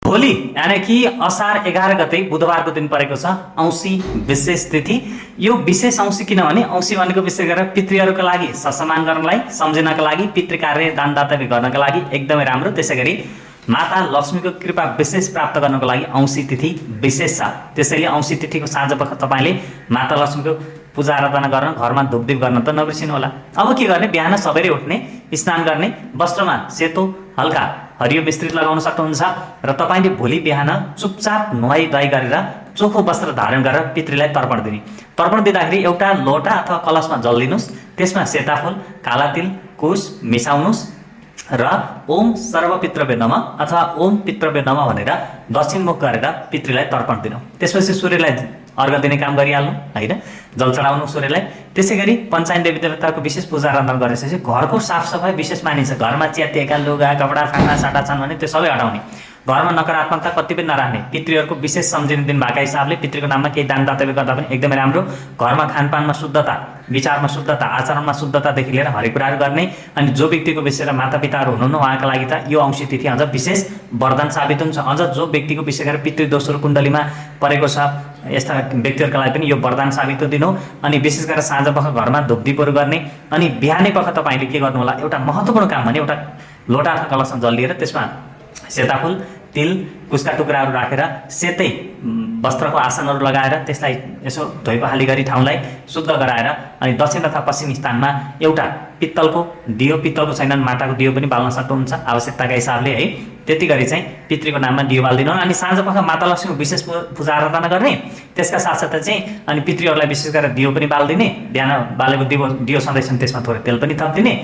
भोलि यानी कि असार 11 गते बुधबारको दिन परेको छ औँसी विशेष तिथि। यो विशेष औँसी किनभने औँसी भनेको विशेष गरेर पितृहरूको लागि सम्मान गर्नलाई सम्झिनको लागि पितृ कार्य दानदाता गर्नका लागि एकदमै राम्रो। त्यसैगरी माता लक्ष्मीको कृपा विशेष प्राप्त गर्नको लागि औँसी तिथि विशेष छ। त्यसैले औँसी तिथिको साँझपख तपाईले माता लक्ष्मीको पूजा आराधना गर्न घरमा धुपदीप गर्न त नबिर्सिनु होला। अब के गर्ने, बिहान सबेरै उठ्ने, स्नान गर्ने, वस्त्रमा सेतो हल्का हरियो मिश्रित लगाउन सक्नुहुन्छ र तपाईले भोलि बिहान चुपचाप नुहाई धुवाई गरेर चोखो वस्त्र धारण गरेर पितृलाई तर्पण दिने। तर्पण दिँदाखेरि एउटा लोटा अथवा कलशमा जल लिनुस्, त्यसमा सेता फूल, काला तिल, कुश मिसाउनुस् र ओम सर्वपितृभ्यो नमः अथवा ओम पितृभ्यो नमः भनेर दक्षिणमुख गरेर पितृलाई तर्पण दिनु। त्यसपछि सूर्यलाई अर्घ दिने काम गरिहाल्नु हैन, जल चढाउनु सूर्यलाई। त्यसैगरी पञ्चायन देवी देवताको विशेष पूजा आराधना गरेपछि घरको साफसफाइ विशेष मानिन्छ। घरमा च्यातिएका लुगा कपडा फाटा साटा छन् भने त्यो सबै हटाउने, घरमा नकारात्मकता कति पनि नराख्ने, पितृहरूको विशेष सम्झिने दिन भएका हिसाबले पितृको नाममा केही दान दातव्य गर्दा पनि एकदमै राम्रो। घरमा खानपानमा शुद्धता, विचारमा शुद्धता, आचरणमा शुद्धतादेखि लिएर हरेक कुराहरू गर्ने। अनि जो व्यक्तिको विशेष गरेर मातापिताहरू हुनुहुन्न उहाँका लागि त यो औँसी तिथि अझ विशेष वरदान साबित हुन्छ। अझ जो व्यक्तिको विशेष गरेर पितृदोषहरू कुण्डलीमा परेको छ यस्ता व्यक्तिहरूका लागि पनि यो वरदान साबित दिनु। अनि विशेष गरेर साँझपख घरमा धुपदीपहरू गर्ने। अनि बिहानै पख तपाईँले के गर्नु होला, एउटा महत्त्वपूर्ण काम भने एउटा लोटा अथवा कलशमा जल लिएर त्यसमा सेताफुल, तिल, कुशका टुक्राहरू राखेर सेतै वस्त्रको आसनहरू लगाएर त्यसलाई यसो धोइपखाली गरी ठाउँलाई शुद्ध गराएर अनि दक्षिण अथवा पश्चिम स्थानमा एउटा पित्तलको दियो, पित्तलको छैन माटाको दियो पनि बाल्न सक्नुहुन्छ आवश्यकताका हिसाबले है। त्यति गरी चाहिँ पितृको नाममा दियो बालिदिनु। अनि साँझपख माता लक्ष्मीको विशेष पूजा आराधना गर्ने। त्यसका साथसाथै चाहिँ अनि पितृहरूलाई विशेष गरेर दियो पनि बालिदिने। बिहान बालेको दियो सधैँ त्यसमा थोरै तेल पनि थपिदिने।